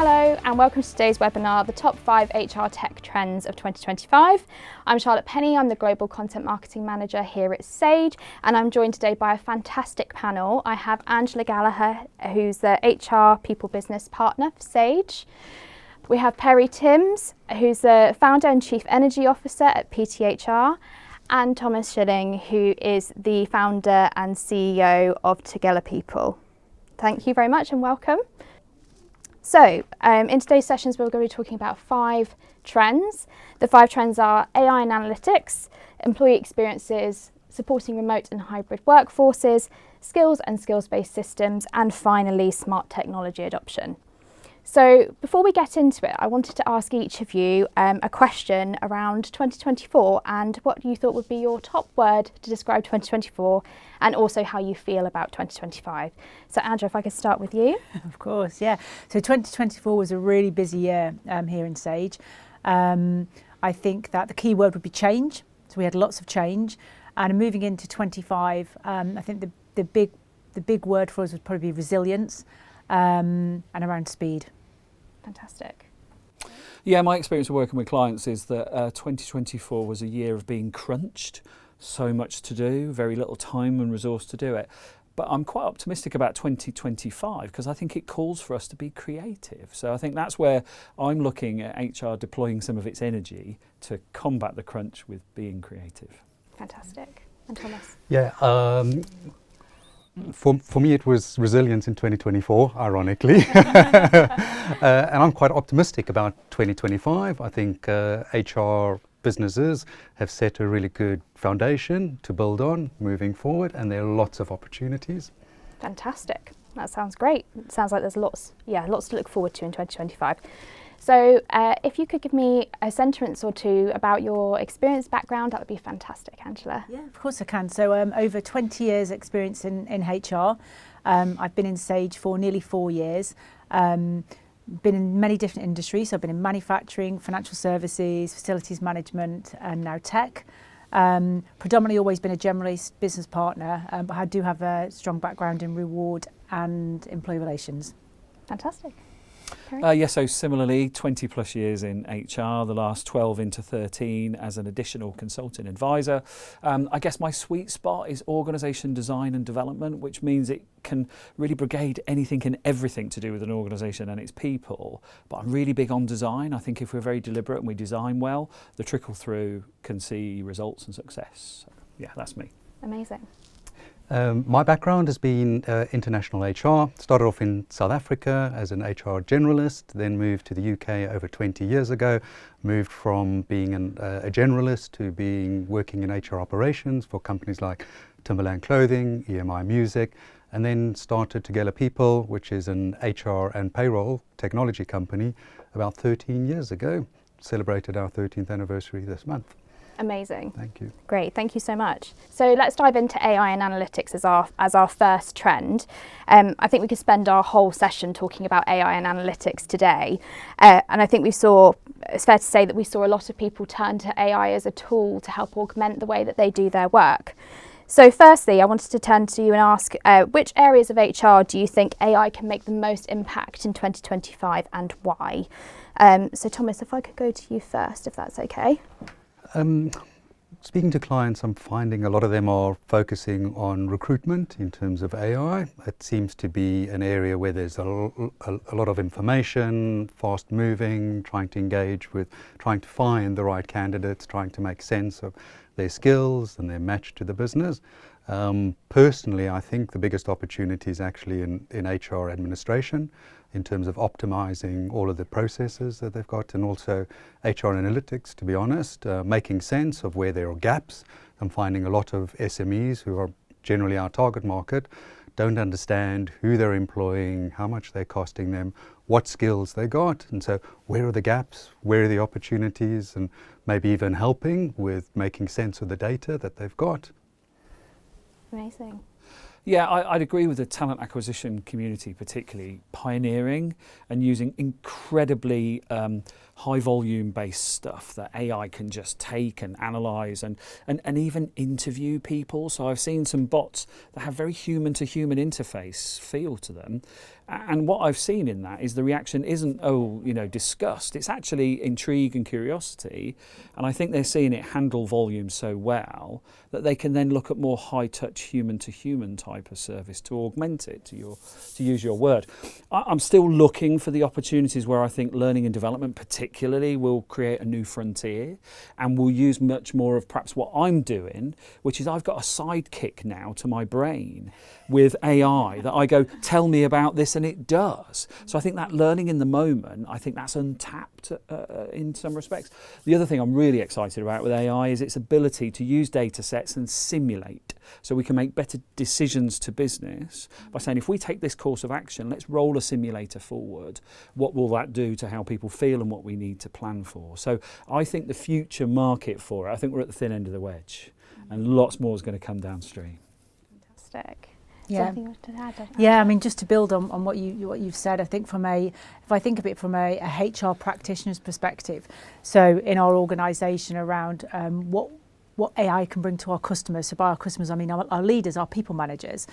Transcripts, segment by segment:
Hello and welcome to today's webinar, the top 5 HR tech trends of 2025. I'm Charlotte Penny, I'm the Global Content Marketing Manager here at Sage, and I'm joined today by a fantastic panel. I have Angela Gallagher, who's the HR People Business Partner for Sage. We have Perry Timms, who's the Founder and Chief Energy Officer at PTHR, and Thomas Schilling, who is the Founder and CEO of Tugela People. Thank you very much and welcome. So, in today's sessions, we're going to be talking about 5 trends. The 5 trends are AI and analytics, employee experiences, supporting remote and hybrid workforces, skills and skills-based systems, and finally, smart technology adoption. So, before we get into it, I wanted to ask each of you a question around 2024 and what you thought would be your top word to describe 2024 and also how you feel about 2025. So, Andrew, if I could start with you. Of course, yeah. So 2024 was a really busy year here in Sage. I think that the key word would be change. So we had lots of change. And moving into 25, I think the big word for us would probably be resilience and around speed. Fantastic. Yeah, my experience of working with clients is that 2024 was a year of being crunched, so much to do, very little time and resource to do it. But I'm quite optimistic about 2025 because I think it calls for us to be creative. So I think that's where I'm looking at HR deploying some of its energy to combat the crunch with being creative. Fantastic. And Thomas? Yeah, for me it was resilience in 2024, ironically. And I'm quite optimistic about 2025. I think HR businesses have set a really good foundation to build on moving forward, and there are lots of opportunities. Fantastic. That sounds great. It sounds like there's lots to look forward to in 2025. So if you could give me a sentence or two about your experience background, that would be fantastic, Angela. Yeah, of course I can. So over 20 years experience in HR. I've been in Sage for nearly 4 years. Been in many different industries. So I've been in manufacturing, financial services, facilities management, and now tech. Predominantly always been a generalist business partner, but I do have a strong background in reward and employee relations. Fantastic. So similarly, 20 plus years in HR, the last 12 into 13 as an additional consulting advisor. I guess my sweet spot is organisation design and development, which means it can really brigade anything and everything to do with an organisation and its people. But I'm really big on design. I think if we're very deliberate and we design well, the trickle through can see results and success. So, yeah, that's me. Amazing. My background has been international HR. Started off in South Africa as an HR generalist, then moved to the UK over 20 years ago. Moved from being a generalist to working in HR operations for companies like Timberland Clothing, EMI Music, and then started Tugela People, which is an HR and payroll technology company, about 13 years ago. Celebrated our 13th anniversary this month. Amazing. Thank you. Great, thank you so much. So let's dive into AI and analytics as our first trend. I think we could spend our whole session talking about AI and analytics today. And I think it's fair to say that we saw a lot of people turn to AI as a tool to help augment the way that they do their work. So firstly, I wanted to turn to you and ask, which areas of HR do you think AI can make the most impact in 2025 and why? So Thomas, if I could go to you first, if that's okay. Speaking to clients, I'm finding a lot of them are focusing on recruitment in terms of AI. It seems to be an area where there's a lot of information, fast moving, trying to find the right candidates, trying to make sense of their skills and their match to the business. Personally, I think the biggest opportunity is actually in HR administration, in terms of optimizing all of the processes that they've got, and also HR analytics, to be honest, making sense of where there are gaps. I'm finding a lot of SMEs, who are generally our target market, don't understand who they're employing, how much they're costing them, what skills they got, and so where are the gaps, where are the opportunities, and maybe even helping with making sense of the data that they've got. Amazing. Yeah, I'd agree with the talent acquisition community, particularly pioneering and using incredibly high volume based stuff that AI can just take and analyse and even interview people. So I've seen some bots that have very human to human interface feel to them. And what I've seen in that is the reaction isn't, disgust. It's actually intrigue and curiosity. And I think they're seeing it handle volume so well that they can then look at more high-touch human-to-human type of service to augment it, to use your word. I'm still looking for the opportunities where I think learning and development particularly will create a new frontier, and will use much more of perhaps what I'm doing, which is I've got a sidekick now to my brain with AI that I go, tell me about this, and it does. So I think that learning in the moment, I think that's untapped in some respects. The other thing I'm really excited about with AI is its ability to use data sets and simulate, so we can make better decisions to business by saying, if we take this course of action, let's roll a simulator forward. What will that do to how people feel and what we need to plan for? So I think the future market for it, I think we're at the thin end of the wedge, and lots more is going to come downstream. Fantastic. Yeah. Something you want to add? Yeah, I mean, just to build on what you've said, I think if I think of it from a HR practitioner's perspective, so in our organisation around what AI can bring to our customers. So by our customers, I mean our leaders, our people managers,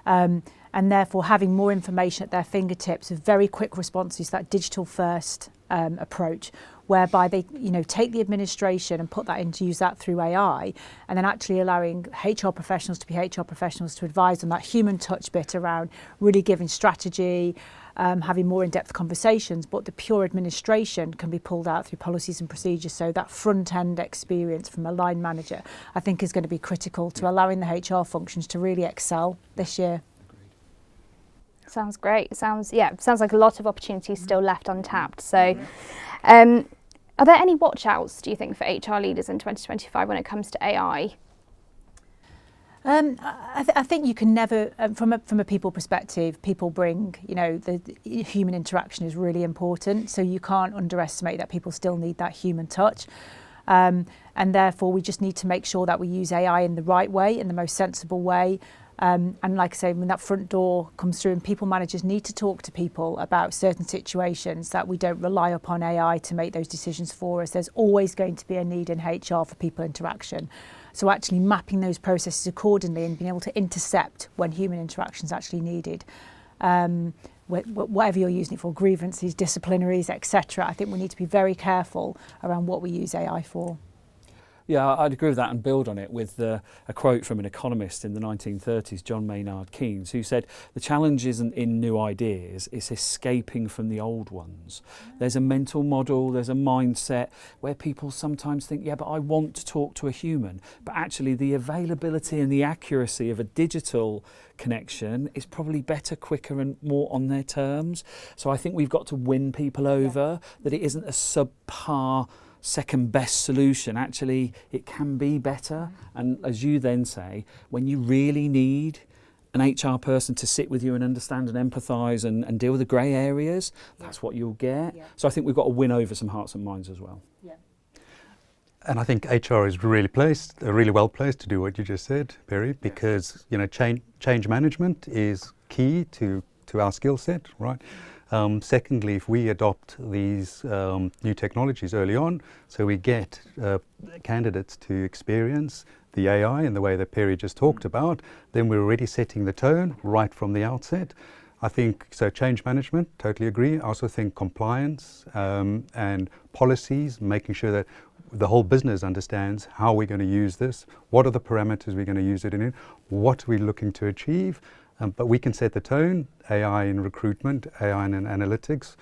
and therefore having more information at their fingertips with very quick responses, that digital first approach, whereby they take the administration and put that into use that through AI, and then actually allowing HR professionals to be HR professionals to advise on that human touch bit around really giving strategy, having more in-depth conversations, but the pure administration can be pulled out through policies and procedures. So that front-end experience from a line manager, I think, is going to be critical to allowing the HR functions to really excel this year. Sounds great. Sounds like a lot of opportunities still left untapped. So, are there any watch outs, do you think, for HR leaders in 2025 when it comes to AI? I think you can never, from a people perspective, people bring, the human interaction is really important. So you can't underestimate that people still need that human touch. And therefore, we just need to make sure that we use AI in the right way, in the most sensible way. And like I say, when that front door comes through, and people managers need to talk to people about certain situations, that we don't rely upon AI to make those decisions for us. There's always going to be a need in HR for people interaction. So actually mapping those processes accordingly and being able to intercept when human interaction is actually needed. Whatever you're using it for, grievances, disciplinaries, etc. I think we need to be very careful around what we use AI for. Yeah, I'd agree with that and build on it with a quote from an economist in the 1930s, John Maynard Keynes, who said, the challenge isn't in new ideas, it's escaping from the old ones. There's a mental model, there's a mindset where people sometimes think, yeah, but I want to talk to a human. But actually the availability and the accuracy of a digital connection is probably better, quicker and more on their terms. So I think we've got to win people over, that it isn't a subpar second best solution. Actually, it can be better. And as you then say, when you really need an HR person to sit with you and understand and empathise and deal with the grey areas, that's what you'll get. Yeah. So I think we've got to win over some hearts and minds as well. Yeah. And I think HR is really well placed to do what you just said, Perry, because change management is key to our skill set, right? Secondly, if we adopt these new technologies early on, so we get candidates to experience the AI in the way that Perry just talked about, then we're already setting the tone right from the outset. I think, so change management, totally agree. I also think compliance and policies, making sure that the whole business understands how we're going to use this, what are the parameters we're going to use it in, what are we looking to achieve. But we can set the tone, AI in recruitment, AI in analytics.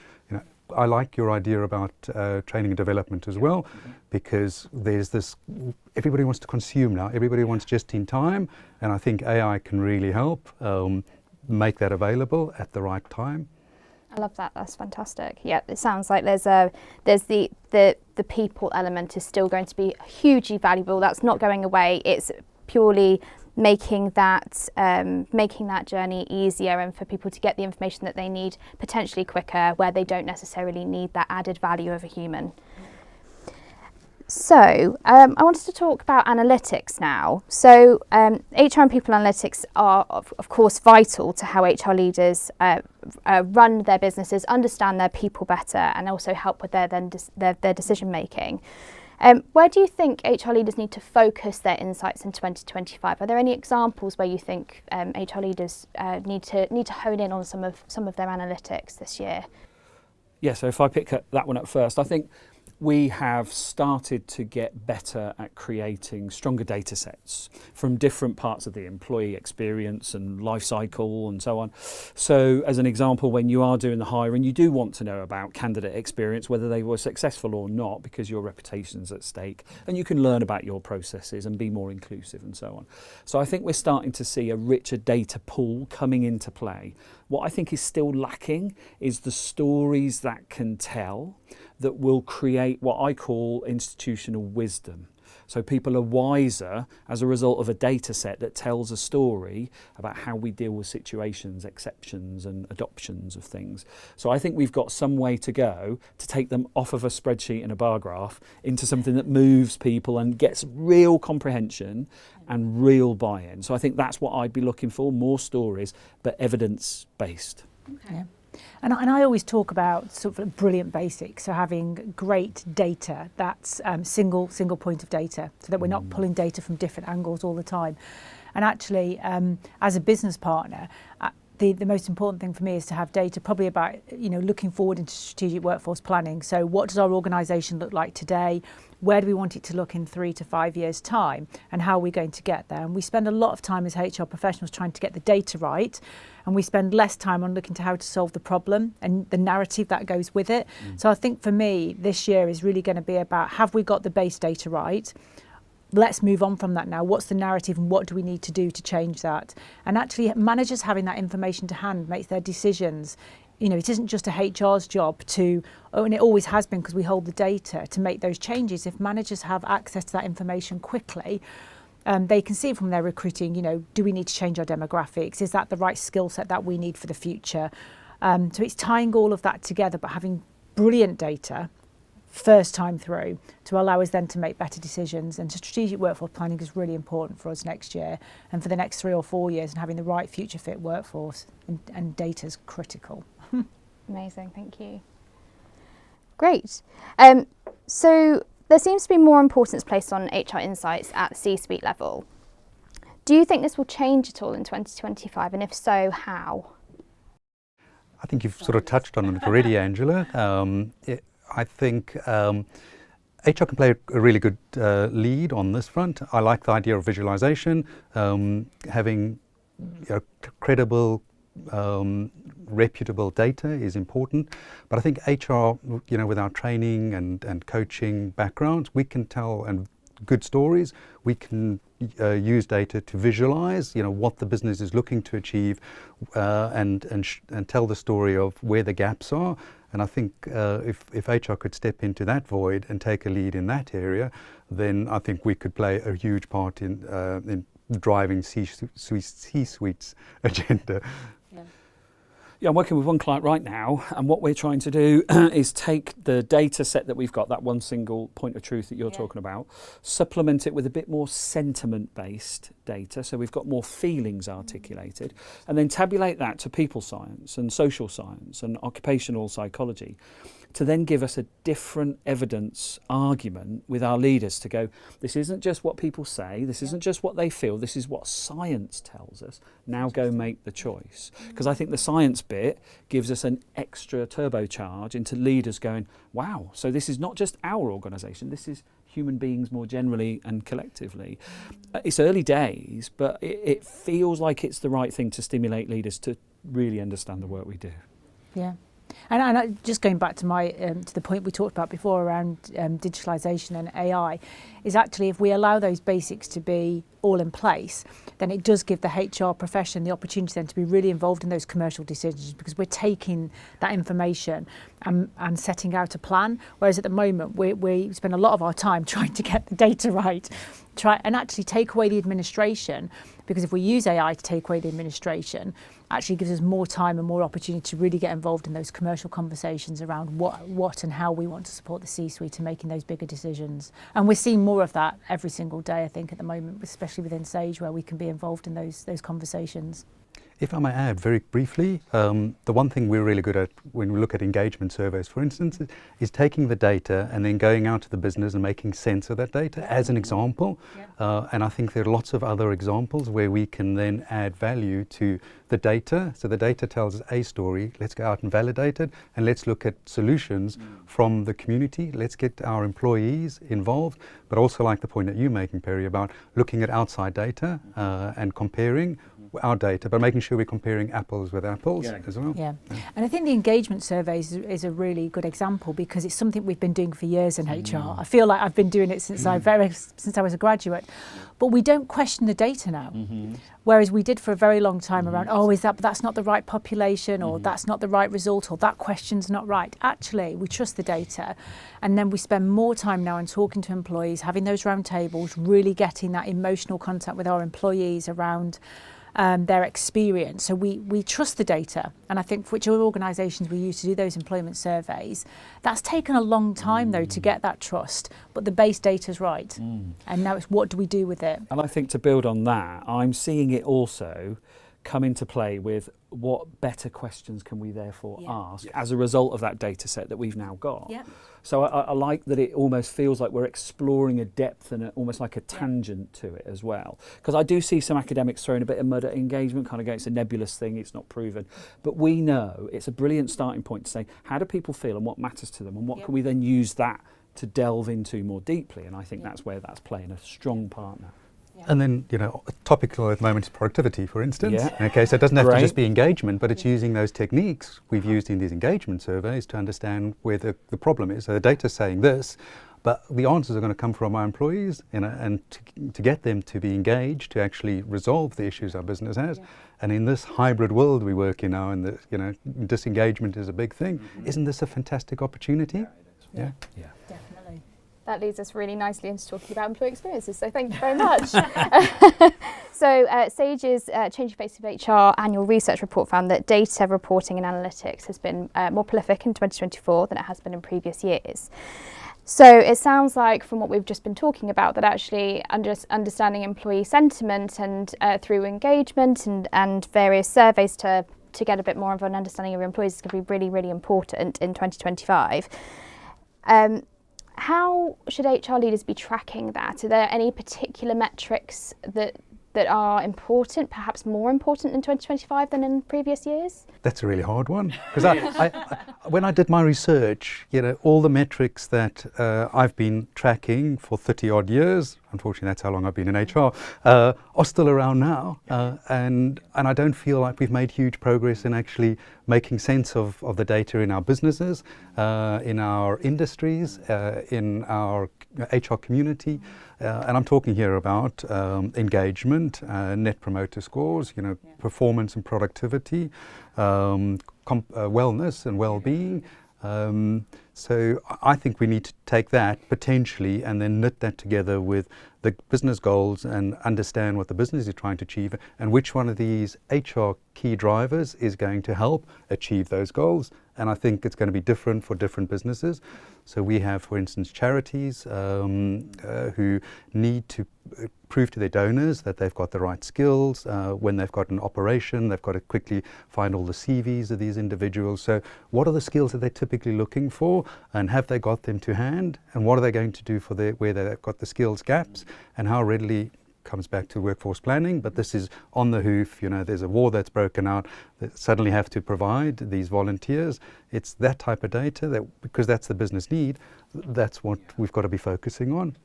I like your idea about training and development as well, because there's this, everybody wants to consume now, everybody wants just in time, and I think AI can really help make that available at the right time. I love that. That's fantastic. Yeah, it sounds like there's the people element is still going to be hugely valuable. That's not going away. It's purely making that journey easier and for people to get the information that they need potentially quicker, where they don't necessarily need that added value of a human. So I wanted to talk about analytics now. So HR and people analytics are of course vital to how HR leaders run their businesses, understand their people better, and also help with their decision making. Where do you think HR leaders need to focus their insights in 2025? Are there any examples where you think HR leaders need to hone in on some of their analytics this year? Yeah, so if I pick that one up first, I think we have started to get better at creating stronger data sets from different parts of the employee experience and life cycle and so on. So as an example, when you are doing the hiring, you do want to know about candidate experience, whether they were successful or not, because your reputation's at stake, and you can learn about your processes and be more inclusive and so on. So I think we're starting to see a richer data pool coming into play. What I think is still lacking is the stories that can tell, that will create what I call institutional wisdom. So people are wiser as a result of a data set that tells a story about how we deal with situations, exceptions and adoptions of things. So I think we've got some way to go to take them off of a spreadsheet and a bar graph into something that moves people and gets real comprehension and real buy-in. So I think that's what I'd be looking for, more stories, but evidence-based. Okay. Yeah. And I always talk about sort of brilliant basics, so having great data that's single point of data, so that we're not pulling data from different angles all the time. And actually, as a business partner, the most important thing for me is to have data probably about, looking forward into strategic workforce planning. So what does our organisation look like today? Where do we want it to look in 3 to 5 years' time? And how are we going to get there? And we spend a lot of time as HR professionals trying to get the data right. And we spend less time on looking to how to solve the problem and the narrative that goes with it. So I think for me, this year is really going to be about, have we got the base data right? Let's move on from that now. What's the narrative and what do we need to do to change that? And actually managers having that information to hand makes their decisions. It isn't just a HR's job to, and it always has been because we hold the data, to make those changes. If managers have access to that information quickly, they can see from their recruiting, do we need to change our demographics? Is that the right skill set that we need for the future? So it's tying all of that together, but having brilliant data first time through to allow us then to make better decisions. And strategic workforce planning is really important for us next year and for the next 3 or 4 years, and having the right future fit workforce and data is critical. Amazing, thank you. Great. So there seems to be more importance placed on HR insights at the C-suite level. Do you think this will change at all in 2025, and if so, how? I think you've sort of touched on it already, Angela. I think HR can play a really good lead on this front. I like the idea of visualization, having credible, reputable data is important. But I think HR, with our training and coaching backgrounds, we can tell and good stories. We can use data to visualize, what the business is looking to achieve, and tell the story of where the gaps are. And I think if HR could step into that void and take a lead in that area, then I think we could play a huge part in driving C-suite's agenda. Yeah, I'm working with one client right now, and what we're trying to do is take the data set that we've got, that one single point of truth that you're talking about, supplement it with a bit more sentiment-based data, so we've got more feelings articulated, and then tabulate that to people science and social science and occupational psychology, to then give us a different evidence argument with our leaders to go, this isn't just what people say, this isn't just what they feel, this is what science tells us. Now go make the choice. Because I think the science bit gives us an extra turbocharge into leaders going, wow, so this is not just our organisation, this is human beings more generally and collectively. It's early days, but it feels like it's the right thing to stimulate leaders to really understand the work we do. Yeah. And just going back to to the point we talked about before around digitalisation and AI, is actually if we allow those basics to be all in place, then it does give the HR profession the opportunity then to be really involved in those commercial decisions, because we're taking that information and setting out a plan. Whereas at the moment we spend a lot of our time trying to get the data right, and actually take away the administration, because if we use AI to take away the administration, actually gives us more time and more opportunity to really get involved in those commercial conversations around what and how we want to support the C-suite in making those bigger decisions. And we're seeing more of that every single day, I think, at the moment, especially within Sage, where we can be involved in those conversations. If I may add very briefly, the one thing we're really good at when we look at engagement surveys, for instance, is taking the data and then going out to the business and making sense of that data as an example. And I think there are lots of other examples where we can then add value to the data. So the data tells us a story, let's go out and validate it, and let's look at solutions from the community. Let's get our employees involved, but also like the point that you're making, Perry, about looking at outside data and comparing our data, but making sure we're comparing apples with apples as well. Yeah, and I think the engagement surveys is a really good example because it's something we've been doing for years in HR. I feel like I've been doing it since I was a graduate, but we don't question the data now, whereas we did for a very long time around, that's not the right population, or that's not the right result, or that question's not right. Actually, we trust the data, and then we spend more time now in talking to employees, having those round tables, really getting that emotional contact with our employees around their experience. So we trust the data, and I think for which organisations we use to do those employment surveys, that's taken a long time though to get that trust, but the base data's right. And now it's what do we do with it? And I think to build on that, I'm seeing it also come into play with what better questions can we therefore ask as a result of that data set that we've now got. So I like that it almost feels like we're exploring a depth and almost like a tangent to it as well. Because I do see some academics throwing a bit of mud at engagement, kind of going, it's a nebulous thing, it's not proven. But we know it's a brilliant starting point to say, how do people feel and what matters to them, and what can we then use that to delve into more deeply? And I think that's where that's playing a strong part now. And then, topical at the moment is productivity, for instance. Okay, so it doesn't have to just be engagement, but it's using those techniques we've used in these engagement surveys to understand where the problem is. So the data's saying this, but the answers are going to come from our employees, and to get them to be engaged, to actually resolve the issues our business has. And in this hybrid world we work in now, and disengagement is a big thing. Isn't this a fantastic opportunity? Yeah. Definitely. That leads us really nicely into talking about employee experiences, so thank you very much. So Sage's Changing Face of HR annual research report found that data reporting and analytics has been more prolific in 2024 than it has been in previous years. So it sounds like from what we've just been talking about that actually understanding employee sentiment and through engagement and various surveys to get a bit more of an understanding of your employees is going to be really, really important in 2025. How should HR leaders be tracking that? Are there any particular metrics that are important, perhaps more important in 2025 than in previous years? That's a really hard one, because I when I did my research, all the metrics that I've been tracking for 30 odd years, unfortunately that's how long I've been in HR, are still around now, and I don't feel like we've made huge progress in actually making sense of the data in our businesses, in our industries, in our HR community, and I'm talking here about engagement, net promoter scores, performance and productivity, wellness and well-being. So I think we need to take that potentially and then knit that together with the business goals and understand what the business is trying to achieve and which one of these HR key drivers is going to help achieve those goals. And I think it's going to be different for different businesses. So we have, for instance, charities who need to prove to their donors that they've got the right skills. When they've got an operation, they've got to quickly find all the CVs of these individuals. So what are the skills that they're typically looking for, and have they got them to hand? And what are they going to do for where they've got the skills gaps, and how readily comes back to workforce planning, but this is on the hoof. There's a war that's broken out, that suddenly have to provide these volunteers. It's that type of data that, because that's the business need, that's what we've got to be focusing on.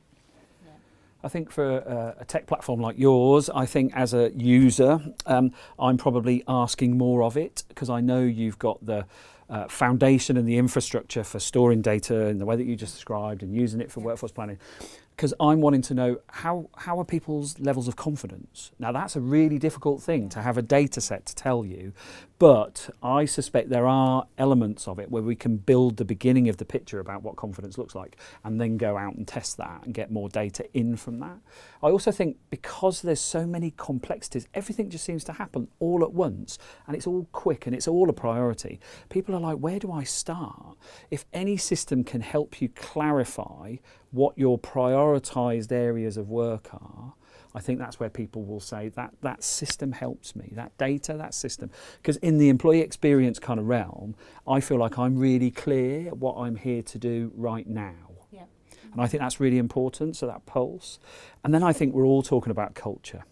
I think for a tech platform like yours, I think as a user, I'm probably asking more of it, because I know you've got the foundation and the infrastructure for storing data in the way that you just described and using it for workforce planning. Because I'm wanting to know how are people's levels of confidence. Now that's a really difficult thing to have a data set to tell you, but I suspect there are elements of it where we can build the beginning of the picture about what confidence looks like and then go out and test that and get more data in from that. I also think because there's so many complexities, everything just seems to happen all at once and it's all quick and it's all a priority. People are like, where do I start? If any system can help you clarify what your prioritised areas of work are, I think that's where people will say that system helps me, that data, that system. Because in the employee experience kind of realm, I feel like I'm really clear what I'm here to do right now. Yeah. And I think that's really important, so that pulse. And then I think we're all talking about culture,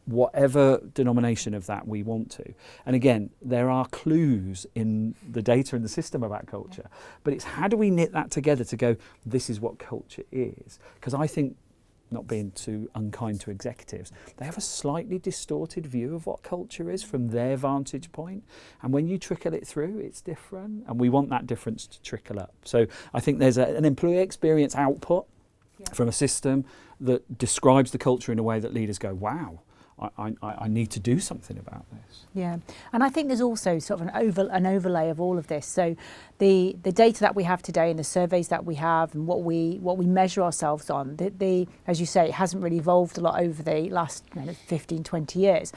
whatever denomination of that we want to. And again, there are clues in the data and the system about culture, but it's how do we knit that together to go, this is what culture is? Because I think, not being too unkind to executives, they have a slightly distorted view of what culture is from their vantage point. And when you trickle it through, it's different. And we want that difference to trickle up. So I think there's an employee experience output from a system that describes the culture in a way that leaders go, wow, I need to do something about this. Yeah, and I think there's also sort of an overlay of all of this. So the data that we have today and the surveys that we have and what we measure ourselves on, as you say, it hasn't really evolved a lot over the last 15, 20 years.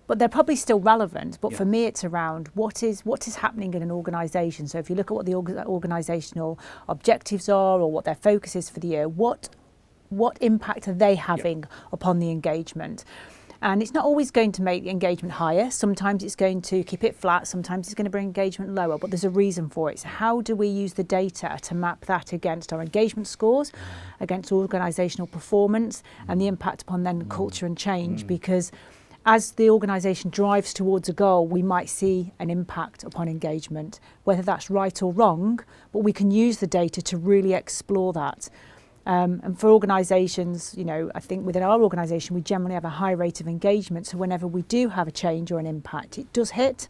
But they're probably still relevant. But for me, it's around what is happening in an organisation. So if you look at what the organisational objectives are or what their focus is for the year, what impact are they having upon the engagement? And it's not always going to make the engagement higher. Sometimes it's going to keep it flat. Sometimes it's going to bring engagement lower. But there's a reason for it. So how do we use the data to map that against our engagement scores, against organisational performance, and the impact upon then culture and change? Because as the organisation drives towards a goal, we might see an impact upon engagement, whether that's right or wrong. But we can use the data to really explore that. And for organisations, I think within our organisation, we generally have a high rate of engagement. So whenever we do have a change or an impact, it does hit.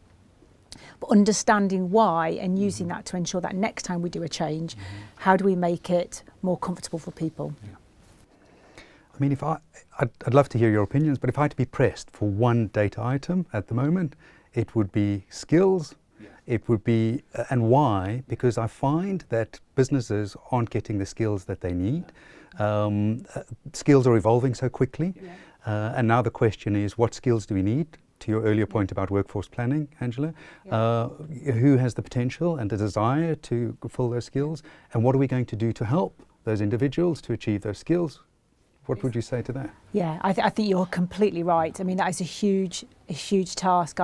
But understanding why and using that to ensure that next time we do a change, how do we make it more comfortable for people? Yeah. I mean, I'd love to hear your opinions, but if I had to be pressed for one data item at the moment, it would be skills. It would be, and why? Because I find that businesses aren't getting the skills that they need. Skills are evolving so quickly. And now the question is, what skills do we need? To your earlier point about workforce planning, Angela, who has the potential and the desire to fulfill those skills? And what are we going to do to help those individuals to achieve those skills? What would you say to that? Yeah, I think you're completely right. I mean, that is a huge task.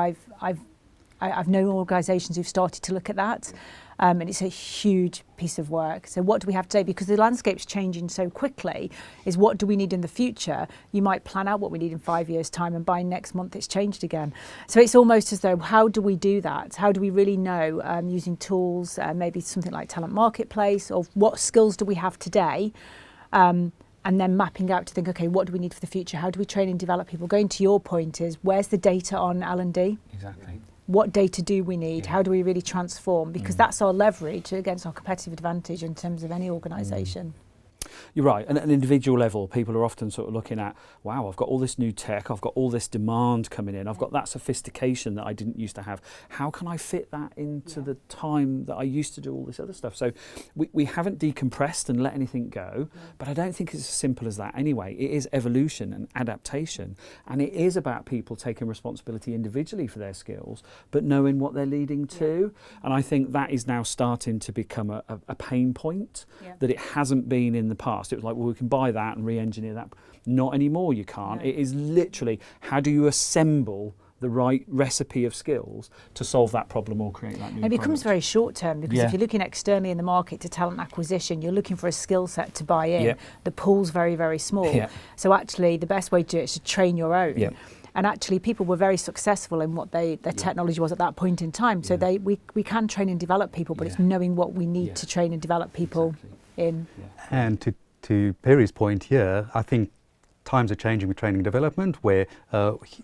I've known organisations who've started to look at that, and it's a huge piece of work. So what do we have today? Because the landscape's changing so quickly, is what do we need in the future? You might plan out what we need in 5 years' time, and by next month it's changed again. So it's almost as though, how do we do that? How do we really know, using tools, maybe something like Talent Marketplace, or what skills do we have today? And then mapping out to think, okay, what do we need for the future? How do we train and develop people? Going to your point is, where's the data on L&D? Exactly. What data do we need? How do we really transform? Because that's our leverage against our competitive advantage in terms of any organisation. You're right. And at an individual level, people are often sort of looking at, wow, I've got all this new tech, I've got all this demand coming in, I've got that sophistication that I didn't used to have. How can I fit that into the time that I used to do all this other stuff? So we haven't decompressed and let anything go, but I don't think it's as simple as that anyway. It is evolution and adaptation, and it is about people taking responsibility individually for their skills, but knowing what they're leading to. And I think that is now starting to become a pain point that it hasn't been in the past. It was like, well, we can buy that and re-engineer that. Not anymore, you can't. It is literally, how do you assemble the right recipe of skills to solve that problem or create that new It becomes product? very short term, because if you're looking externally in the market to talent acquisition, you're looking for a skill set to buy in. The pool's very, very small. So actually the best way to do it is to train your own. And actually people were very successful in what their technology was at that point in time. So we can train and develop people, but it's knowing what we need to train and develop people in. And to Perry's point here, I think times are changing with training and development, where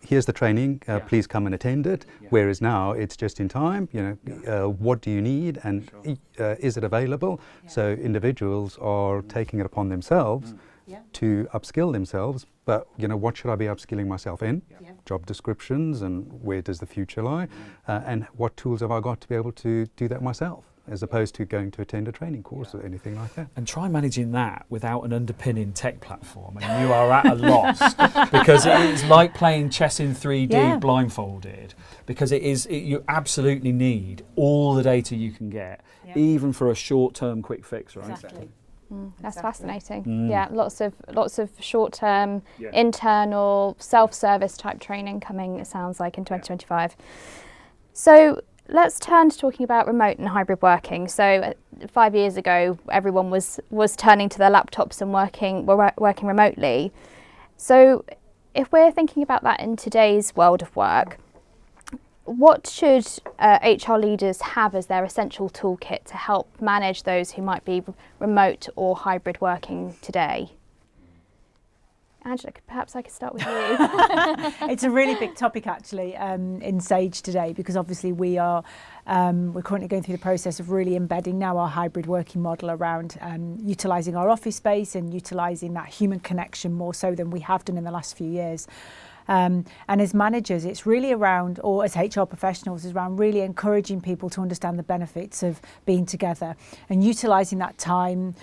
here's the training, please come and attend it. Whereas now it's just in time, what do you need, and is it available? So individuals are taking it upon themselves to upskill themselves, but what should I be upskilling myself in? Job descriptions, and where does the future lie? And what tools have I got to be able to do that myself, as opposed to going to attend a training course or anything like that. And try managing that without an underpinning tech platform, and you are at a loss, because it is like playing chess in 3D blindfolded, because you absolutely need all the data you can get, even for a short-term quick fix, right? Exactly. That's Exactly. fascinating. Yeah, lots of short-term, internal, self-service type training coming, it sounds like, in 2025. So let's turn to talking about remote and hybrid working. So 5 years ago, everyone was turning to their laptops and working remotely. So if we're thinking about that in today's world of work, what should HR leaders have as their essential toolkit to help manage those who might be remote or hybrid working today? Angela, perhaps I could start with you. It's a really big topic actually in Sage today, because obviously we're currently going through the process of really embedding now our hybrid working model around utilising our office space and utilising that human connection more so than we have done in the last few years. And as managers, it's really around, or as HR professionals, is around really encouraging people to understand the benefits of being together and utilising that time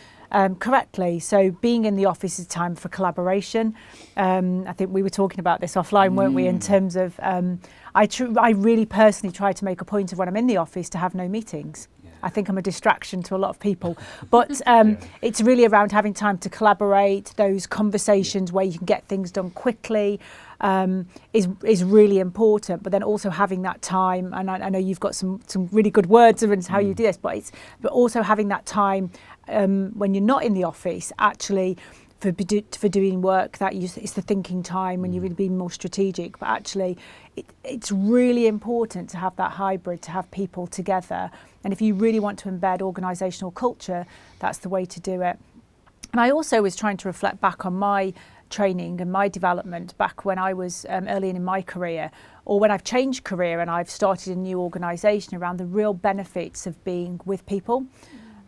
correctly. So being in the office is time for collaboration. I think we were talking about this offline, weren't we, in terms of I really personally try to make a point of when I'm in the office to have no meetings. I think I'm a distraction to a lot of people, but it's really around having time to collaborate. Those conversations where you can get things done quickly is really important. But then also having that time, and I know you've got some really good words around how you do this, but also having that time when you're not in the office, actually. For doing work, it's the thinking time when you're really being more strategic. But actually, it's really important to have that hybrid, to have people together. And if you really want to embed organisational culture, that's the way to do it. And I also was trying to reflect back on my training and my development back when I was early in my career, or when I've changed career and I've started a new organisation, around the real benefits of being with people.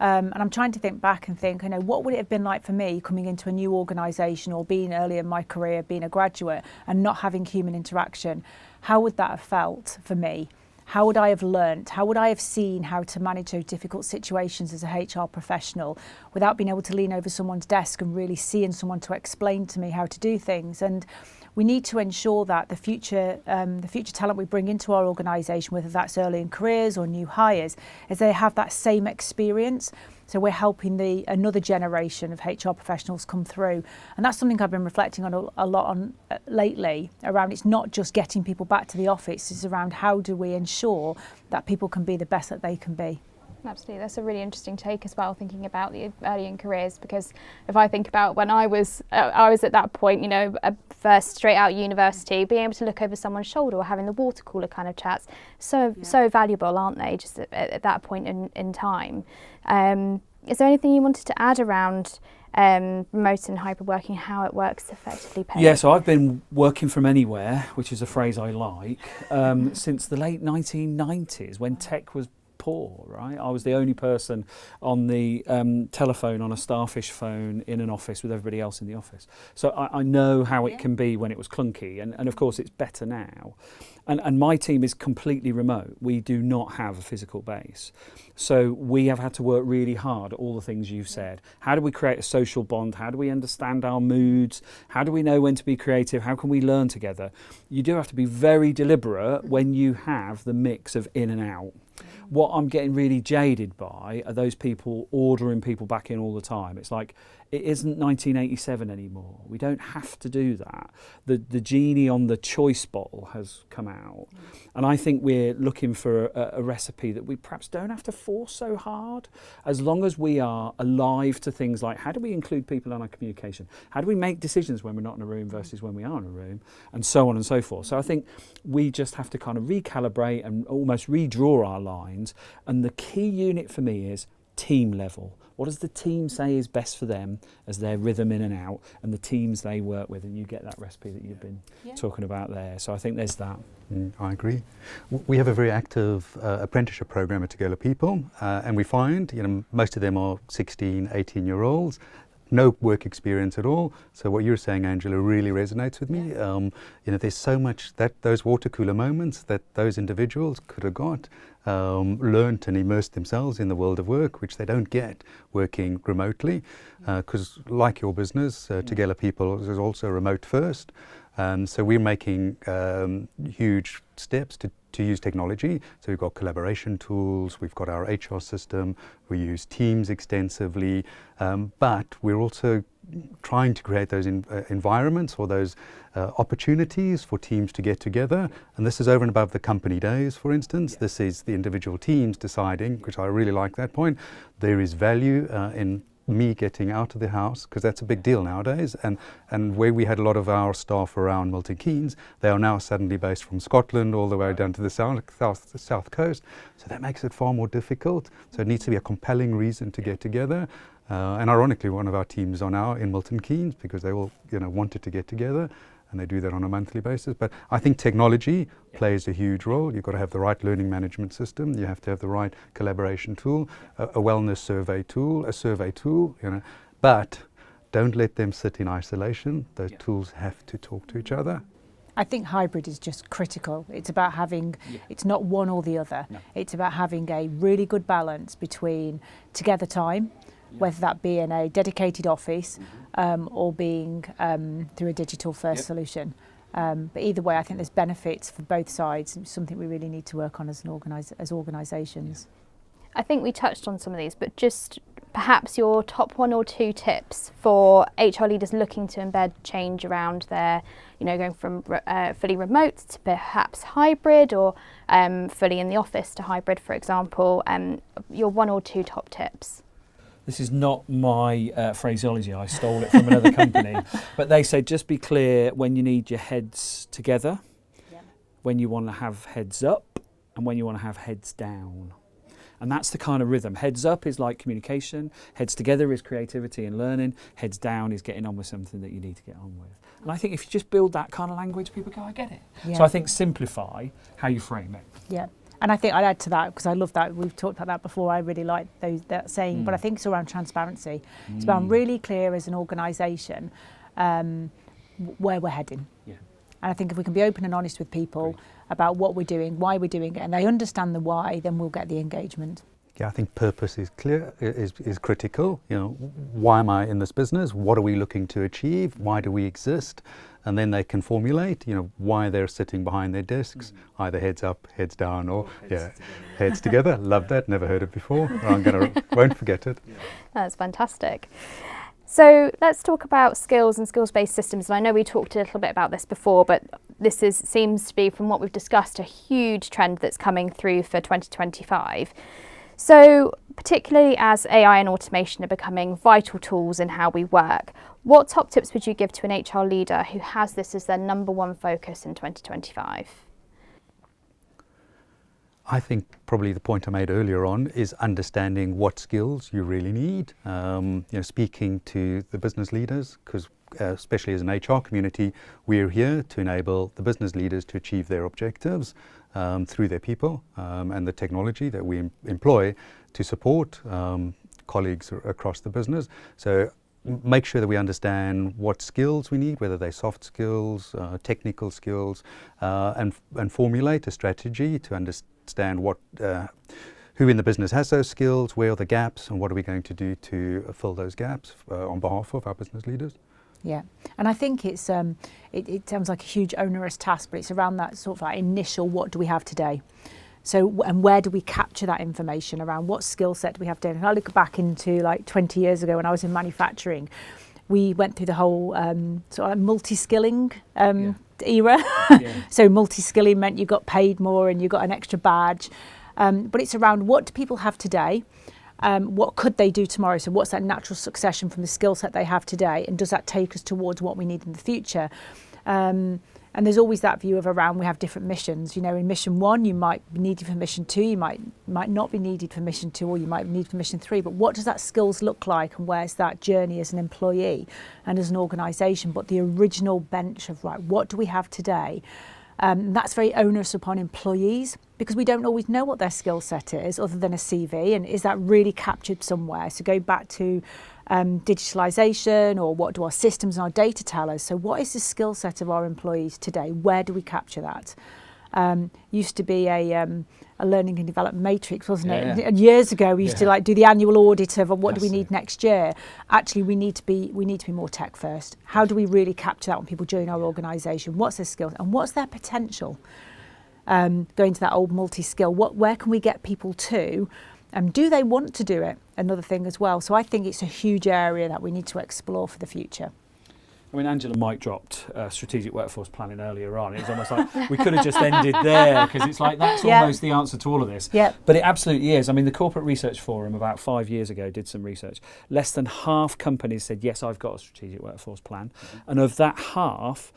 And I'm trying to think back and think, what would it have been like for me coming into a new organisation, or being early in my career, being a graduate and not having human interaction? How would that have felt for me? How would I have learnt? How would I have seen how to manage those difficult situations as a HR professional without being able to lean over someone's desk and really seeing someone to explain to me how to do things? And we need to ensure that the future talent we bring into our organisation, whether that's early in careers or new hires, is they have that same experience. So we're helping another generation of HR professionals come through. And that's something I've been reflecting on a lot on lately, around it's not just getting people back to the office, it's around how do we ensure that people can be the best that they can be. Absolutely, that's a really interesting take as well, thinking about the early in careers, because if I think about when I was at that point, first straight out university, being able to look over someone's shoulder or having the water cooler kind of chats, so valuable, aren't they, just at that point in time. Is there anything you wanted to add around remote and hybrid working, how it works effectively? Yeah, so I've been working from anywhere, which is a phrase I like, since the late 1990s, when tech was poor, right? I was the only person on the telephone on a Starfish phone in an office with everybody else in the office. So I know how it can be when it was clunky, and of course it's better now. And my team is completely remote. We do not have a physical base. So we have had to work really hard at all the things you've said. How do we create a social bond? How do we understand our moods? How do we know when to be creative? How can we learn together? You do have to be very deliberate when you have the mix of in and out. What I'm getting really jaded by are those people ordering people back in all the time. It's like, it isn't 1987 anymore. We don't have to do that. The genie on the choice bottle has come out. And I think we're looking for a recipe that we perhaps don't have to force so hard, as long as we are alive to things like, how do we include people in our communication? How do we make decisions when we're not in a room versus when we are in a room? And so on and so forth. So I think we just have to kind of recalibrate and almost redraw our lines. And the key unit for me is team level. What does the team say is best for them as their rhythm in and out, and the teams they work with, and you get that recipe that you've been talking about there. So I think there's that. I agree. We have a very active apprenticeship program at Tugela People, and we find most of them are 16, 18-year-olds. No work experience at all. So what you're saying, Angela, really resonates with me. There's so much that those water cooler moments that those individuals could have got, learnt and immersed themselves in the world of work, which they don't get working remotely. Because like your business, Tugela People is also remote first. So we're making huge steps to use technology. So we've got collaboration tools, we've got our HR system, we use Teams extensively, but we're also trying to create those environments or those opportunities for teams to get together. And this is over and above the company days, for instance. This is the individual teams deciding, which I really like that point. There is value in me getting out of the house, because that's a big deal nowadays, and where we had a lot of our staff around Milton Keynes, they are now suddenly based from Scotland all the way down to the south coast, so that makes it far more difficult. So it needs to be a compelling reason to get together, and ironically one of our teams are now in Milton Keynes because they all wanted to get together, and they do that on a monthly basis. But I think technology plays a huge role. You've got to have the right learning management system. You have to have the right collaboration tool, a wellness survey tool, a survey tool, but don't let them sit in isolation. Those tools have to talk to each other. I think hybrid is just critical. It's about having, it's not one or the other. No. It's about having a really good balance between together time, whether that be in a dedicated office or being through a digital first solution. But either way, I think there's benefits for both sides. It's something we really need to work on as organisations. I think we touched on some of these, but just perhaps your top 1 or 2 tips for HR leaders looking to embed change around their, going from fully remote to perhaps hybrid, or fully in the office to hybrid, for example. Your 1 or 2 top tips. This is not my phraseology, I stole it from another company, but they say just be clear when you need your heads together, when you want to have heads up, and when you want to have heads down. And that's the kind of rhythm. Heads up is like communication, heads together is creativity and learning, heads down is getting on with something that you need to get on with. And I think if you just build that kind of language, people go, I get it. Yeah. So I think simplify how you frame it. Yeah. And I think I'd add to that, because I love that, we've talked about that before, I really like that saying, but I think it's around transparency. It's about really clear as an organisation where we're heading. Yeah. And I think if we can be open and honest with people about what we're doing, why we're doing it, and they understand the why, then we'll get the engagement. Yeah, I think purpose is clear, is critical. Why am I in this business? What are we looking to achieve? Why do we exist? And then they can formulate, why they're sitting behind their desks, either heads up, heads down, or heads together. Love that. Never heard it before. Won't forget it. That's fantastic. So let's talk about skills and skills-based systems. And I know we talked a little bit about this before, but this seems to be, from what we've discussed, a huge trend that's coming through for 2025. So particularly as AI and automation are becoming vital tools in how we work, what top tips would you give to an HR leader who has this as their number 1 focus in 2025? I think probably the point I made earlier on is understanding what skills you really need. Speaking to the business leaders, because especially as an HR community, we're here to enable the business leaders to achieve their objectives through their people and the technology that we employ to support colleagues across the business. So make sure that we understand what skills we need, whether they're soft skills, technical skills, and formulate a strategy to understand what who in the business has those skills, where are the gaps, and what are we going to do to fill those gaps on behalf of our business leaders. Yeah, and I think it's it sounds like a huge onerous task, but it's around that sort of like initial, what do we have today? So, and where do we capture that information around what skill set do we have today? And I look back into like 20 years ago when I was in manufacturing, we went through the whole sort of multi-skilling era. So multi-skilling meant you got paid more and you got an extra badge. But it's around what do people have today? What could they do tomorrow? So what's that natural succession from the skill set they have today? And does that take us towards what we need in the future? And there's always that view of around we have different missions. In mission 1, you might be needed for mission 2, you might not be needed for mission 2, or you might need for mission 3. But what does that skills look like, and where's that journey as an employee and as an organisation? But the original bench of, right, what do we have today? That's very onerous upon employees, because we don't always know what their skill set is other than a CV, and is that really captured somewhere? So go back to digitalisation, or what do our systems and our data tell us? So what is the skill set of our employees today? Where do we capture that? Used to be a learning and development matrix, wasn't it? Yeah. And years ago, we used to like do the annual audit of what do we That's need it. next year. Actually, we need to be more tech first. How do we really capture that when people join our organisation? What's their skills and what's their potential? Going to that old multi-skill, where can we get people to? Do they want to do it? Another thing as well. So I think it's a huge area that we need to explore for the future. I mean, Angela mic dropped strategic workforce planning earlier on. It was almost like we could have just ended there, because it's like that's almost the answer to all of this. Yeah. But it absolutely is. I mean, the Corporate Research Forum about 5 years ago did some research. Less than half companies said, yes, I've got a strategic workforce plan. And of that half,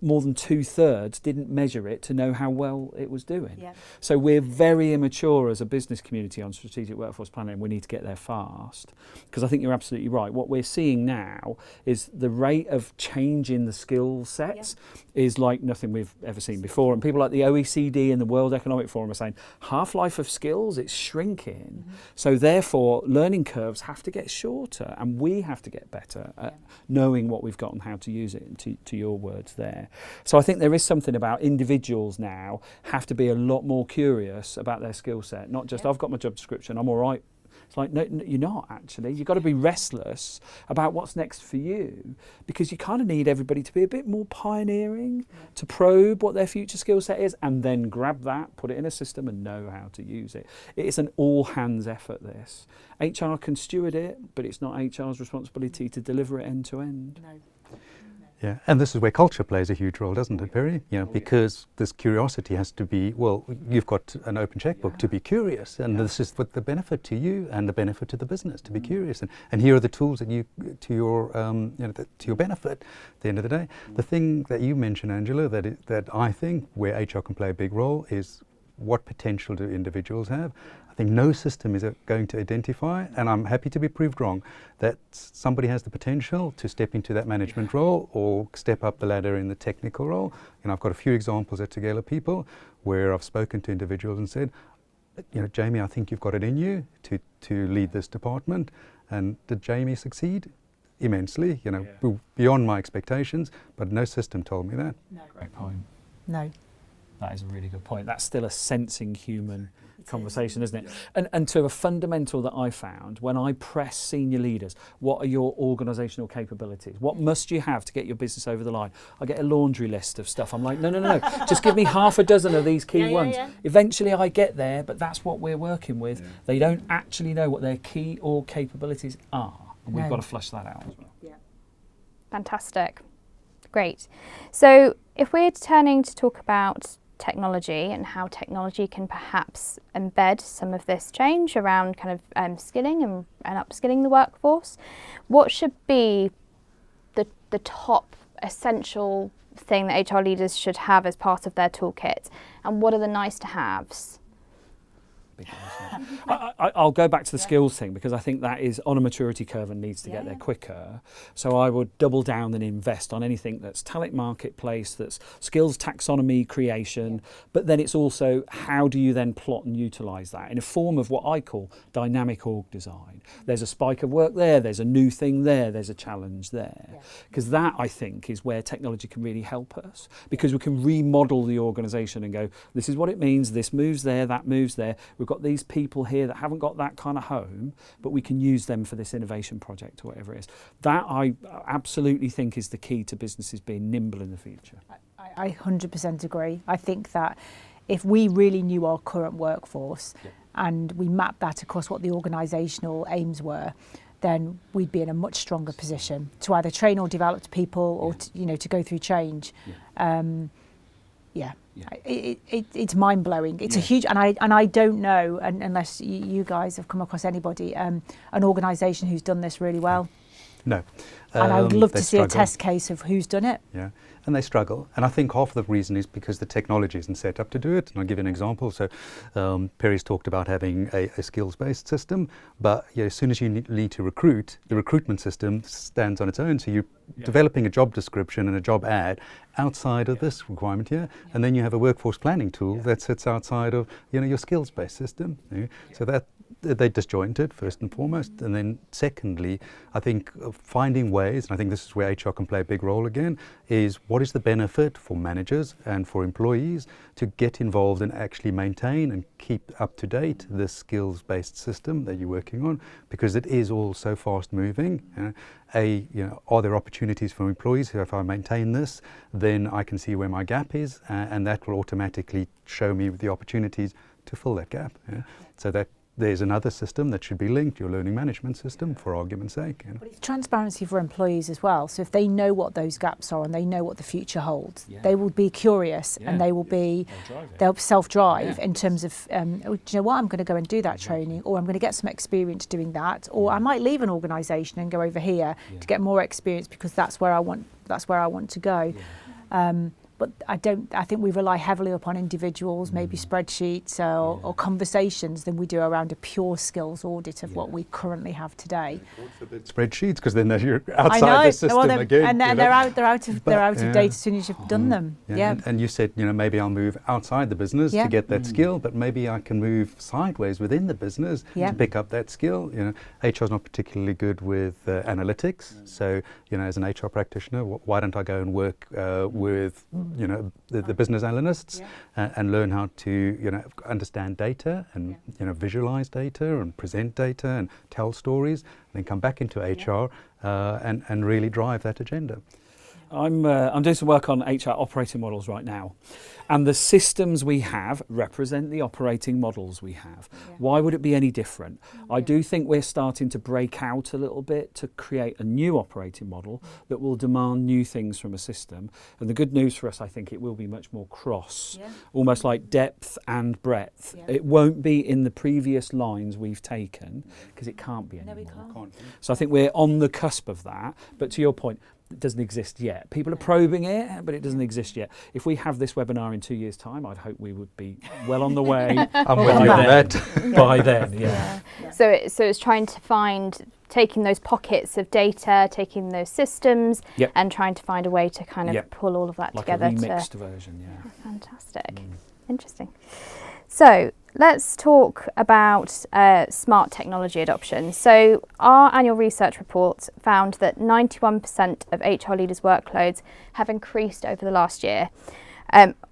more than 2/3 didn't measure it to know how well it was doing. Yeah. So we're very immature as a business community on strategic workforce planning. We need to get there fast, because I think you're absolutely right. What we're seeing now is the rate of change in the skill sets is like nothing we've ever seen before. And people like the OECD and the World Economic Forum are saying half-life of skills, it's shrinking. So therefore learning curves have to get shorter, and we have to get better at knowing what we've got and how to use it, and to your words there. So I think there is something about individuals now have to be a lot more curious about their skill set, not just I've got my job description, I'm all right. It's like, no, you're not actually. You've got to be restless about what's next for you, because you kind of need everybody to be a bit more pioneering, to probe what their future skill set is, and then grab that, put it in a system and know how to use it. It is an all hands effort, this. HR can steward it, but it's not HR's responsibility to deliver it end to end. No. Yeah, and this is where culture plays a huge role, doesn't it, Perry? You know, because this curiosity has to be, well, you've got an open checkbook to be curious, and this is what the benefit to you and the benefit to the business, to be curious. And here are the tools that to your benefit at the end of the day. The thing that you mentioned, Angela, that I think where HR can play a big role is what potential do individuals have? I think no system is going to identify, and I'm happy to be proved wrong, that somebody has the potential to step into that management role or step up the ladder in the technical role. And I've got a few examples at Tugela people where I've spoken to individuals and said, you know, Jamie, I think you've got it in you to lead this department. And did Jamie succeed? Immensely, you know, beyond my expectations, but no system told me that. No. Great point. No. That is a really good point. That's still a sensing human conversation, isn't it? And to a fundamental that I found, when I press senior leaders, what are your organisational capabilities? What must you have to get your business over the line? I get a laundry list of stuff. I'm like, no. Just give me half a dozen of these key ones. Yeah. Eventually I get there, but that's what we're working with. Yeah. They don't actually know what their key or capabilities are. And we've got to flush that out as well. Yeah. Fantastic. Great. So if we're turning to talk about technology and how technology can perhaps embed some of this change around kind of skilling and upskilling the workforce, what should be the top essential thing that HR leaders should have as part of their toolkit, and what are the nice to haves? I'll go back to the skills thing, because I think that is on a maturity curve and needs to get there quicker. So I would double down and invest on anything that's talent marketplace, that's skills taxonomy creation, but then it's also how do you then plot and utilise that in a form of what I call dynamic org design. There's a spike of work there, there's a new thing there, there's a challenge there. Because that, I think, is where technology can really help us, because we can remodel the organisation and go, this is what it means, this moves there, that moves there. We've got these people here that haven't got that kind of home, but we can use them for this innovation project or whatever it is. That I absolutely think is the key to businesses being nimble in the future. I 100% agree. I think that if we really knew our current workforce and we mapped that across what the organisational aims were, then we'd be in a much stronger position to either train or develop people or to go through change. It's mind-blowing. It's a huge, and I don't know, unless you guys have come across anybody, an organisation who's done this really well. No. And I would love to see struggle. a test case of who's done it. Yeah, and they struggle. And I think half of the reason is because the technology isn't set up to do it. And I'll give you an example. So Perry's talked about having a skills-based system, but as soon as you need to recruit, the recruitment system stands on its own. So you're developing a job description and a job ad outside of this requirement here. And then you have a workforce planning tool that sits outside of your skills-based system. So they're disjointed first and foremost, and then secondly, I think finding ways, and I think this is where HR can play a big role again, is what is the benefit for managers and for employees to get involved and actually maintain and keep up to date this skills-based system that you're working on, because it is all so fast moving. Are there opportunities for employees who, if I maintain this, then I can see where my gap is, and that will automatically show me the opportunities to fill that gap. So that there's another system that should be linked, your learning management system, for argument's sake. But it's transparency for employees as well. So if they know what those gaps are and they know what the future holds, they will be curious and they will be, they'll self-drive in terms of, do you know what, I'm going to go and do that training, or I'm going to get some experience doing that, or I might leave an organisation and go over here to get more experience because that's where I want to go. But I think we rely heavily upon individuals, maybe spreadsheets or conversations, than we do around a pure skills audit of what we currently have today. Spreadsheets, because then you're outside the system again. And they're out of date as soon as you've done them. And you said, maybe I'll move outside the business to get that skill, but maybe I can move sideways within the business to pick up that skill. HR is not particularly good with analytics, so as an HR practitioner, why don't I go and work with the business analysts and learn how to understand data and visualize data and present data and tell stories, and then come back into HR and really drive that agenda. I'm doing some work on HR operating models right now, and the systems we have represent the operating models we have. Why would it be any different? I do think we're starting to break out a little bit to create a new operating model that will demand new things from a system. And the good news for us, I think, it will be much more cross, almost like depth and breadth. It won't be in the previous lines we've taken, because it can't be anymore. So I think we're on the cusp of that. But to your point, it doesn't exist yet. People are probing it, but it doesn't exist yet. If we have this webinar in 2 years' time, I'd hope we would be well on the way. I'm with you on that. By then, So it's trying to taking those pockets of data, taking those systems, and trying to find a way to kind of pull all of that together. Like a remixed version, Fantastic. Interesting. So let's talk about smart technology adoption. So our annual research report found that 91% of HR leaders' workloads have increased over the last year.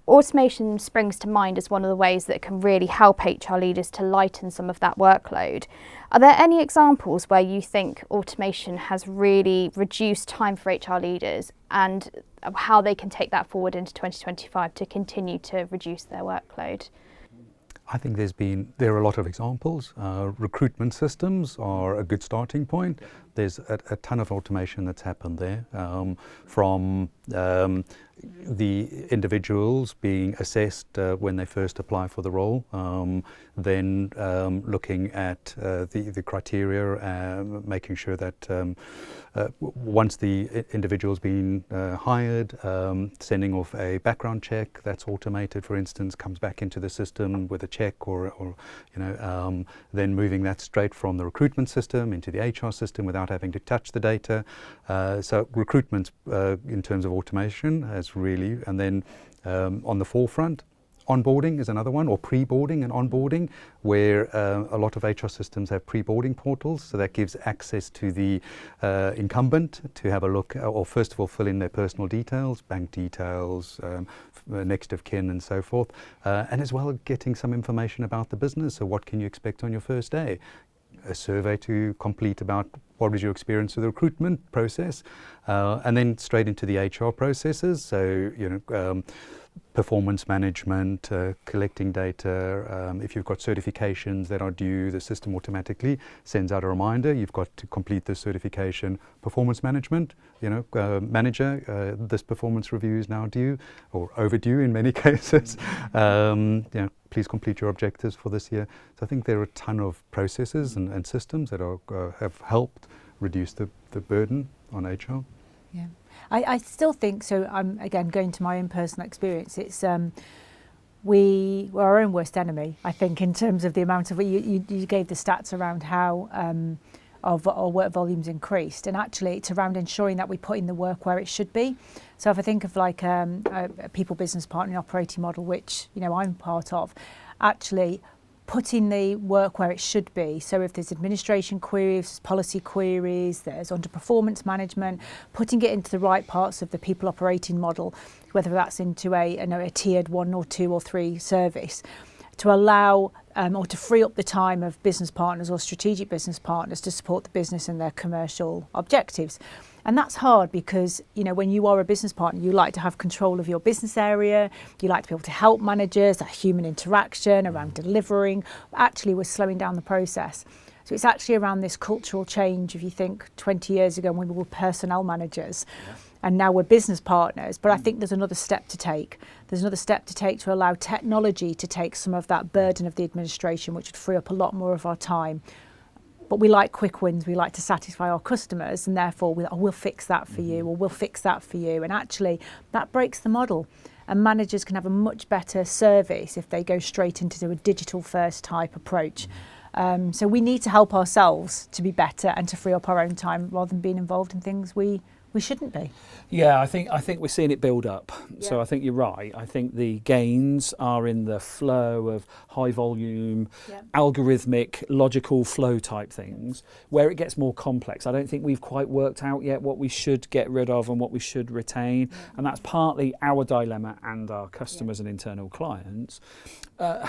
Automation springs to mind as one of the ways that can really help HR leaders to lighten some of that workload. Are there any examples where you think automation has really reduced time for HR leaders, and how they can take that forward into 2025 to continue to reduce their workload? I think there are a lot of examples. Recruitment systems are a good starting point. There's a ton of automation that's happened there, from the individuals being assessed when they first apply for the role, then looking at the criteria, making sure that once the individual's been hired, sending off a background check that's automated, for instance, comes back into the system with a check, or then moving that straight from the recruitment system into the HR system without having to touch the data. So recruitment, in terms of automation, has really, and then on the forefront, onboarding is another one, or pre-boarding and onboarding, where a lot of HR systems have pre-boarding portals, so that gives access to the incumbent to have a look, or first of all fill in their personal details, bank details, next of kin and so forth, and as well getting some information about the business. So what can you expect on your first day? A survey to complete about what was your experience with the recruitment process, and then straight into the HR processes. So performance management, collecting data. If you've got certifications that are due, the system automatically sends out a reminder. You've got to complete this certification. Performance management, manager, this performance review is now due, or overdue in many cases. Please complete your objectives for this year. So I think there are a ton of processes and systems that have helped reduce the burden on HR. Yeah, I still think so. I'm again going to my own personal experience. It's we were our own worst enemy, I think, in terms of the amount of you gave the stats around how our work volumes increased, and actually it's around ensuring that we put in the work where it should be. So if I think of like a people business partnering operating model, which I'm part of, actually putting the work where it should be. So if there's administration queries, policy queries, there's underperformance management, putting it into the right parts of the people operating model, whether that's into a tiered 1 or 2 or 3 service, to allow or to free up the time of business partners or strategic business partners to support the business and their commercial objectives. And that's hard because, when you are a business partner, you like to have control of your business area, you like to be able to help managers, that human interaction around delivering. Actually, we're slowing down the process. So it's actually around this cultural change. If you think 20 years ago when we were personnel managers, and now we're business partners, but I think there's another step to take. There's another step to take to allow technology to take some of that burden of the administration, which would free up a lot more of our time. But we like quick wins, we like to satisfy our customers, and therefore we'll fix that for you, or we'll fix that for you. And actually, that breaks the model. And managers can have a much better service if they go straight into a digital first type approach. So we need to help ourselves to be better and to free up our own time rather than being involved in things we shouldn't be. Yeah, I think we're seeing it build up. Yeah. So I think you're right. I think the gains are in the flow of high volume, algorithmic, logical flow type things. Where it gets more complex, I don't think we've quite worked out yet what we should get rid of and what we should retain. And that's partly our dilemma and our customers and internal clients.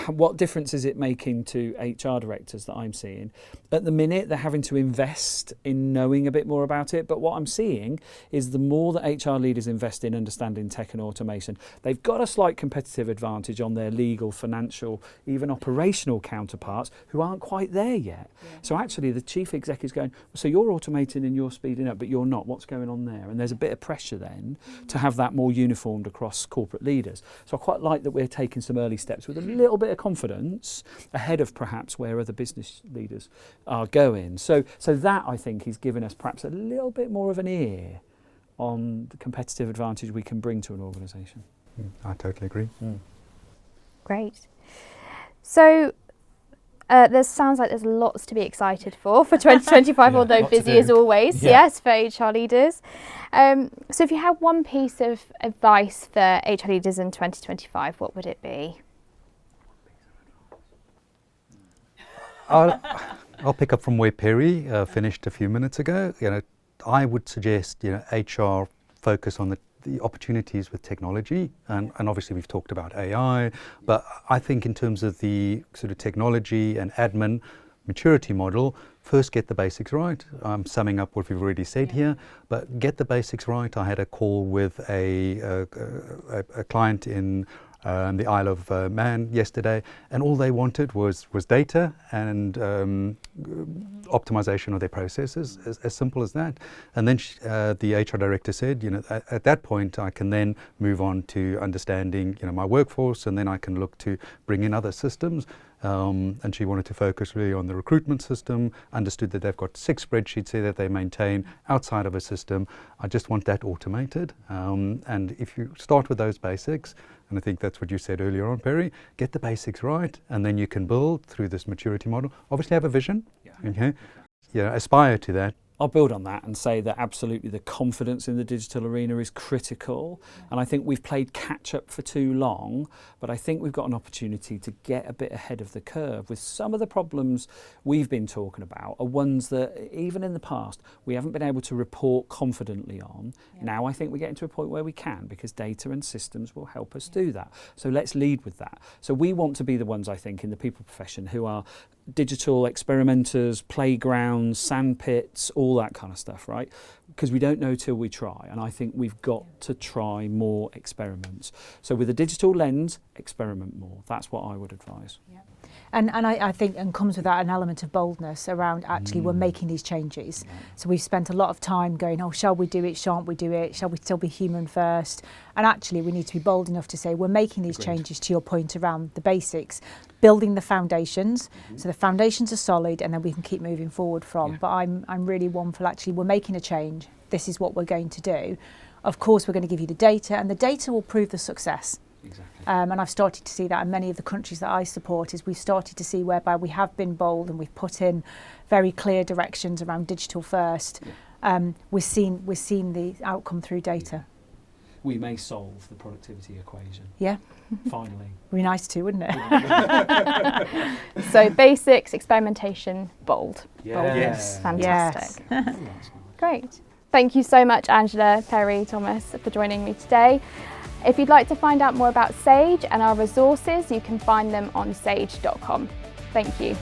What difference is it making to HR directors that I'm seeing? At the minute, they're having to invest in knowing a bit more about it. But what I'm seeing is the more that HR leaders invest in understanding tech and automation, they've got a slight competitive advantage on their legal, financial, even operational counterparts who aren't quite there yet. Yeah. So actually the chief exec is going, so you're automating and you're speeding up, but you're not. What's going on there? And there's a bit of pressure then to have that more uniformed across corporate leaders. So I quite like that we're taking some early steps with a little bit of confidence ahead of perhaps where other business leaders are going. So that, I think, is giving us perhaps a little bit more of an ear on the competitive advantage we can bring to an organisation. I totally agree. Great. So there sounds like there's lots to be excited for 2025, although busy as always, yes, for HR leaders. So if you had one piece of advice for HR leaders in 2025, what would it be? I'll pick up from where Perry finished a few minutes ago. I would suggest, HR focus on the opportunities with technology, and obviously we've talked about AI, but I think in terms of the sort of technology and admin maturity model, first get the basics right. I'm summing up what we've already said here, but get the basics right. I had a call with a client in the Isle of Man yesterday, and all they wanted was data and optimization of their processes, as simple as that. And then the HR director said, at that point I can then move on to understanding, my workforce, and then I can look to bring in other systems. And she wanted to focus really on the recruitment system, understood that they've got 6 spreadsheets here that they maintain outside of a system. I just want that automated. And if you start with those basics, and I think that's what you said earlier on, Perry, get the basics right, and then you can build through this maturity model. Obviously have a vision, okay? Aspire to that. I'll build on that and say that absolutely the confidence in the digital arena is critical. And I think we've played catch up for too long, but I think we've got an opportunity to get a bit ahead of the curve with some of the problems we've been talking about are ones that even in the past we haven't been able to report confidently on. Now I think we're getting to a point where we can, because data and systems will help us do that. So let's lead with that. So we want to be the ones, I think, in the people profession who are digital experimenters, playgrounds, sandpits, all that kind of stuff, right? Because we don't know till we try, and I think we've got to try more experiments. So with a digital lens, experiment more. That's what I would advise. Yeah. And I think, and comes with that an element of boldness around actually we're making these changes. Yeah. So we've spent a lot of time going, shall we do it, shan't we do it, shall we still be human first? And actually we need to be bold enough to say we're making these changes, to your point around the basics, building the foundations, so the foundations are solid and then we can keep moving forward from. But I'm really one for actually we're making a change, this is what we're going to do. Of course we're going to give you the data, and the data will prove the success. Exactly. And I've started to see that in many of the countries that I support, is we've started to see whereby we have been bold and we've put in very clear directions around digital first. We're seeing the outcome through data. we may solve the productivity equation. Yeah. Finally. Would be nice too, wouldn't it? So basics, experimentation, bold. Yeah. Yes. Fantastic. Ooh, that's nice. Great. Thank you so much, Angela, Perry, Thomas, for joining me today. If you'd like to find out more about Sage and our resources, you can find them on sage.com. Thank you.